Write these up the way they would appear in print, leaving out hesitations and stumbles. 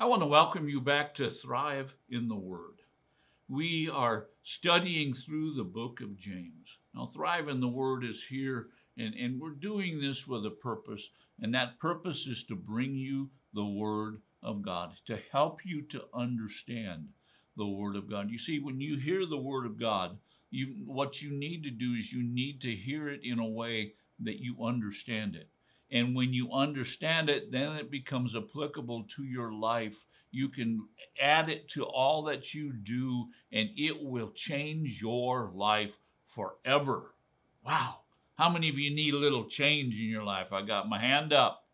want to welcome you back to Thrive in the Word. We are studying through the book of James. Now, Thrive in the Word is here, and we're doing this with a purpose, and that purpose is to bring you the Word of God, to help you to understand the Word of God. You see, when you hear the Word of God, what you need to do is you need to hear it in a way that you understand it. And when you understand it, then it becomes applicable to your life. You can add it to all that you do, and it will change your life forever. Wow. How many of you need a little change in your life? I got my hand up.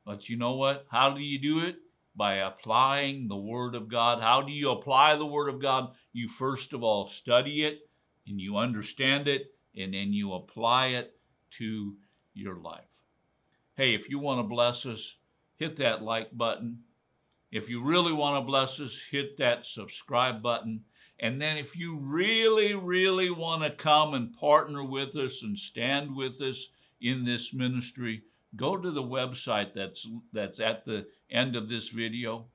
But you know what? How do you do it? By applying the Word of God. How do you apply the Word of God? You first of all study it, and you understand it, and then you apply it to your life. Hey, if you want to bless us, hit that like button. If you really want to bless us, hit that subscribe button. And then if you really, really want to come and partner with us and stand with us in this ministry, go to the website that's at the end of this video.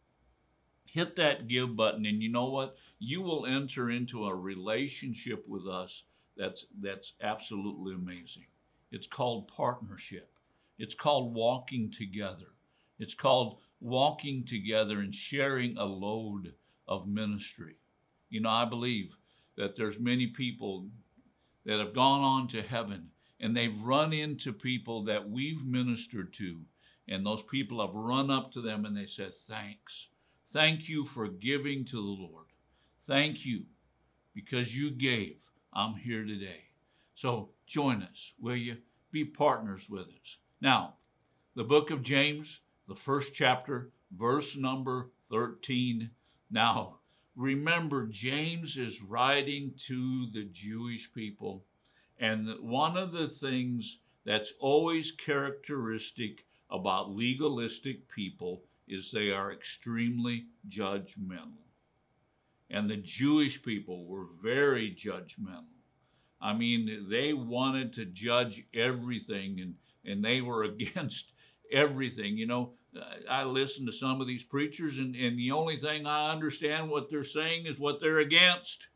Hit that give button, and you know what? You will enter into a relationship with us that's absolutely amazing. It's called partnership. It's called walking together. It's called walking together and sharing a load of ministry. You know, I believe that there's many people that have gone on to heaven, and they've run into people that we've ministered to, and those people have run up to them and they said, thanks. Thank you for giving to the Lord. Thank you because you gave. I'm here today. So join us, will you? Be partners with us. Now, the book of James, the first chapter, verse number 13. Now, remember, James is writing to the Jewish people. And one of the things that's always characteristic about legalistic people is they are extremely judgmental. And the Jewish people were very judgmental. I mean, they wanted to judge everything, and they were against everything. You know, I listen to some of these preachers, and the only thing I understand what they're saying is what they're against.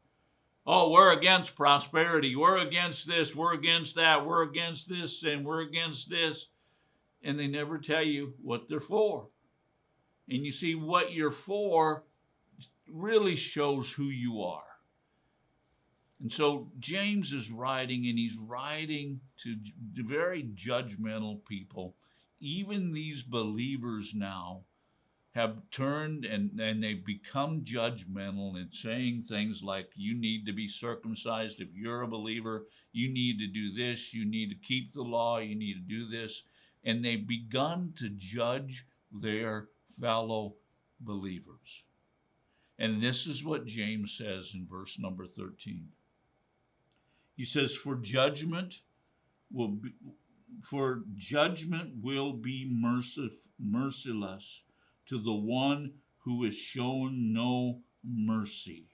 Oh, we're against prosperity. We're against this. We're against that. We're against this, and we're against this. And they never tell you what they're for. And you see, what you're for really shows who you are. And so James is writing, and he's writing to very judgmental people. Even these believers now have turned and they've become judgmental and saying things like, you need to be circumcised if you're a believer. You need to do this. You need to keep the law. You need to do this. And they've begun to judge their fellow believers. And this is what James says in verse number 13. He says, for judgment will be merciless to the one who has shown no mercy.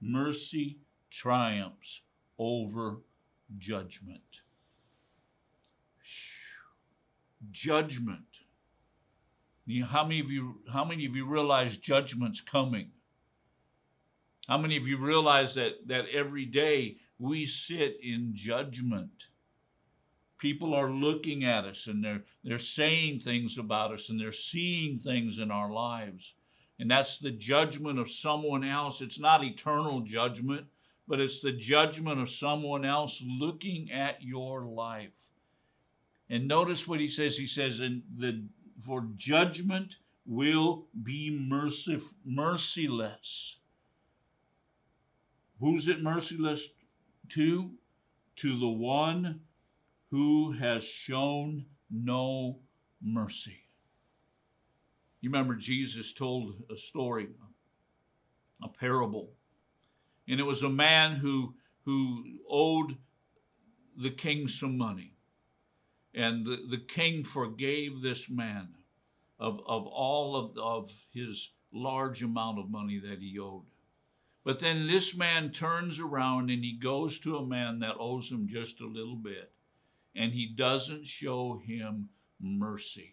Mercy triumphs over judgment. Judgment. How many of you realize judgment's coming? How many of you realize that every day we sit in judgment? People are looking at us, and they're saying things about us, and they're seeing things in our lives. And that's the judgment of someone else. It's not eternal judgment, but it's the judgment of someone else looking at your life. And notice what he says. He says, for judgment will be merciless. Who's it merciless to? To the one who has shown no mercy. You remember Jesus told a story, a parable. And it was a man who owed the king some money. And the king forgave this man of all of his large amount of money that he owed. But then this man turns around and he goes to a man that owes him just a little bit. And he doesn't show him mercy.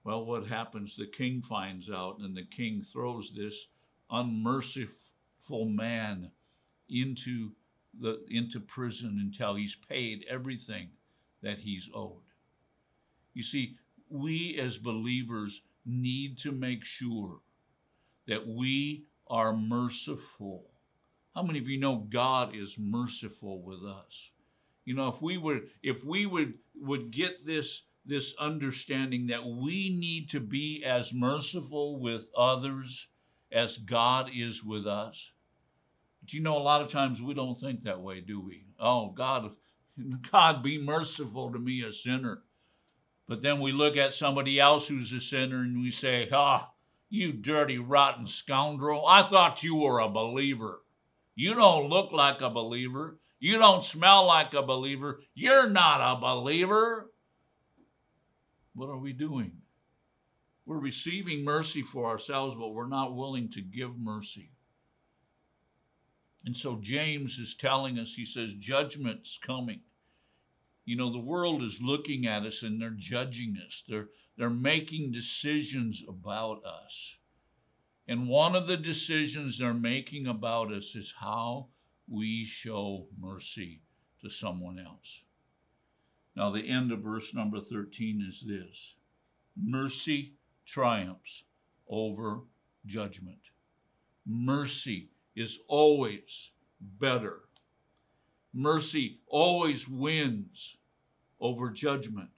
Well, what happens? The king finds out, and the king throws this unmerciful man into prison until he's paid everything that he's owed. You see, we as believers need to make sure that we are merciful. How many of you know God is merciful with us? You know, if we would get this understanding that we need to be as merciful with others as God is with us. But you know, a lot of times we don't think that way, do we? Oh, God, be merciful to me, a sinner. But then we look at somebody else who's a sinner and we say, you dirty, rotten scoundrel. I thought you were a believer. You don't look like a believer. You don't smell like a believer. You're not a believer. What are we doing? We're receiving mercy for ourselves, but we're not willing to give mercy. And so James is telling us, he says, judgment's coming. You know, the world is looking at us and they're judging us. They're making decisions about us. And one of the decisions they're making about us is how we show mercy to someone else. Now, the end of verse number 13 is this: mercy triumphs over judgment. Mercy is always better. Mercy always wins over judgment.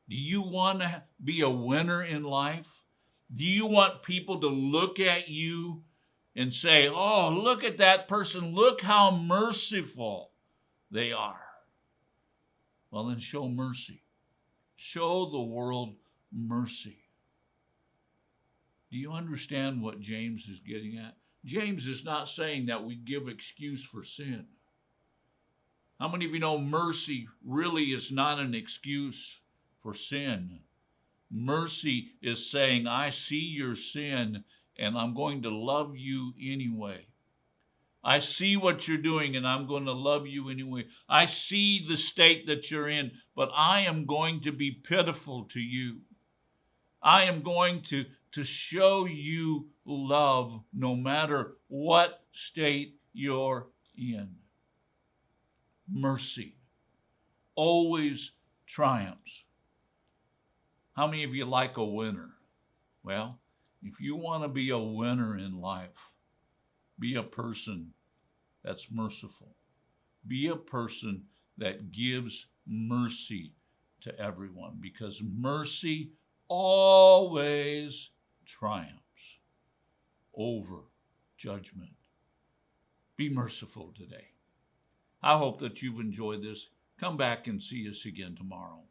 Do you want to be a winner in life? Do you want people to look at you and say, oh, look at that person. Look how merciful they are. Well, then show mercy. Show the world mercy. Do you understand what James is getting at? James is not saying that we give excuse for sin. How many of you know mercy really is not an excuse for sin? Mercy is saying, I see your sin and I'm going to love you anyway. I see what you're doing and I'm going to love you anyway. I see the state that you're in, but I am going to be pitiful to you. I am going to show you love no matter what state you're in. Mercy always triumphs. How many of you like a winner? Well, if you want to be a winner in life, be a person that's merciful. Be a person that gives mercy to everyone, because mercy always triumphs over judgment. Be merciful today. I hope that you've enjoyed this. Come back and see us again tomorrow.